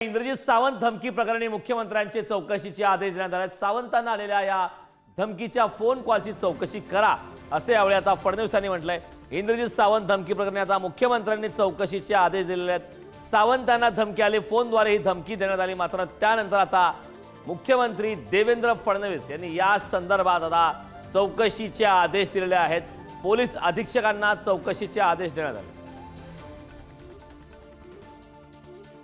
इंद्रजित सावंत धमकी प्रकरणी मुख्यमंत्र्यांचे चौकशीचे आदेश देण्यात आले। सावंतांना आलेल्या या धमकीच्या फोन कॉलची चौकशी करा असे यावेळी आता फडणवीसांनी म्हटलंय। इंद्रजित सावंत धमकी प्रकरणी आता मुख्यमंत्र्यांनी चौकशीचे आदेश दिलेले आहेत। सावंतांना धमकी आली, फोनद्वारे ही धमकी देण्यात आली। मात्र त्यानंतर आता मुख्यमंत्री देवेंद्र फडणवीस यांनी या संदर्भात आता चौकशीचे आदेश दिलेले आहेत। पोलीस अधीक्षकांना चौकशीचे आदेश देण्यात आले।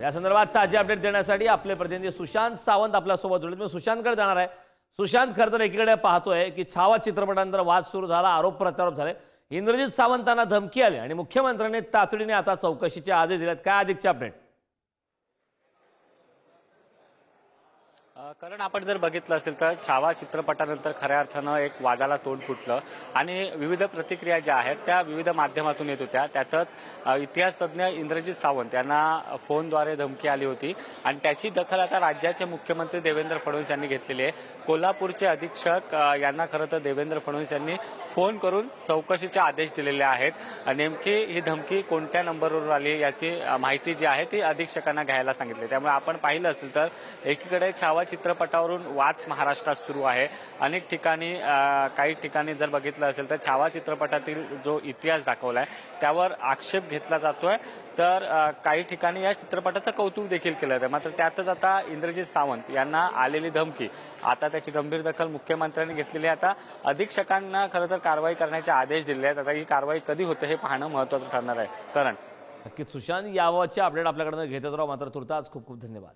या संदर्भात ताजे अपडेट देण्यासाठी आपले प्रतिनिधी सुशांत सावंत आपल्यासोबत जोडले। मी सुशांतकडे जाणार आहे। सुशांत, खरं तर एकीकडे पाहतोय की छावा चित्रपटानंतर वाद सुरू झाला, आरोप प्रत्यारोप झाले, इंद्रजित सावंतांना धमकी आली आणि मुख्यमंत्र्यांनी तातडीने आता चौकशीचे आदेश दिलेत। काय अधिकचे अपडेट? कारण आपण जर बघितलं असेल तर छावा चित्रपटानंतर खऱ्या अर्थानं एक वादाला तोंड फुटलं आणि विविध प्रतिक्रिया ज्या आहेत त्या विविध माध्यमातून येत होत्या। त्यातच इतिहासतज्ञ इंद्रजित सावंत यांना फोनद्वारे धमकी आली होती आणि त्याची दखल आता राज्याचे मुख्यमंत्री देवेंद्र फडणवीस यांनी घेतलेली आहे। कोल्हापूरचे अधीक्षक यांना खरं तर देवेंद्र फडणवीस यांनी फोन करून चौकशीचे आदेश दिलेले आहेत। नेमकी ही धमकी कोणत्या नंबरवरून आली याची माहिती जी आहे ती अधीक्षकांना घ्यायला सांगितली। त्यामुळे आपण पाहिलं असेल तर एकीकडे छावा चित्रपटावरून वाद महाराष्ट्रात सुरू आहे। अनेक ठिकाणी काही ठिकाणी जर बघितलं असेल तर छावा चित्रपटातील जो इतिहास दाखवलाय त्यावर आक्षेप घेतला जातोय, तर काही ठिकाणी या चित्रपटाचं कौतुक देखील केलं जातं। मात्र त्यातच आता इंद्रजित सावंत यांना आलेली धमकी, आता त्याची गंभीर दखल मुख्यमंत्र्यांनी घेतलेली आहे। आता अधीक्षकांना खरं तर कारवाई करण्याचे आदेश दिले आहेत। आता ही कारवाई कधी होते हे पाहणं महत्त्वाचं ठरणार आहे। कारण नक्कीच सुशांत, यावरचे अपडेट आपल्याकडनं घेतच राहू। मात्र तुर्तास खूप खूप धन्यवाद।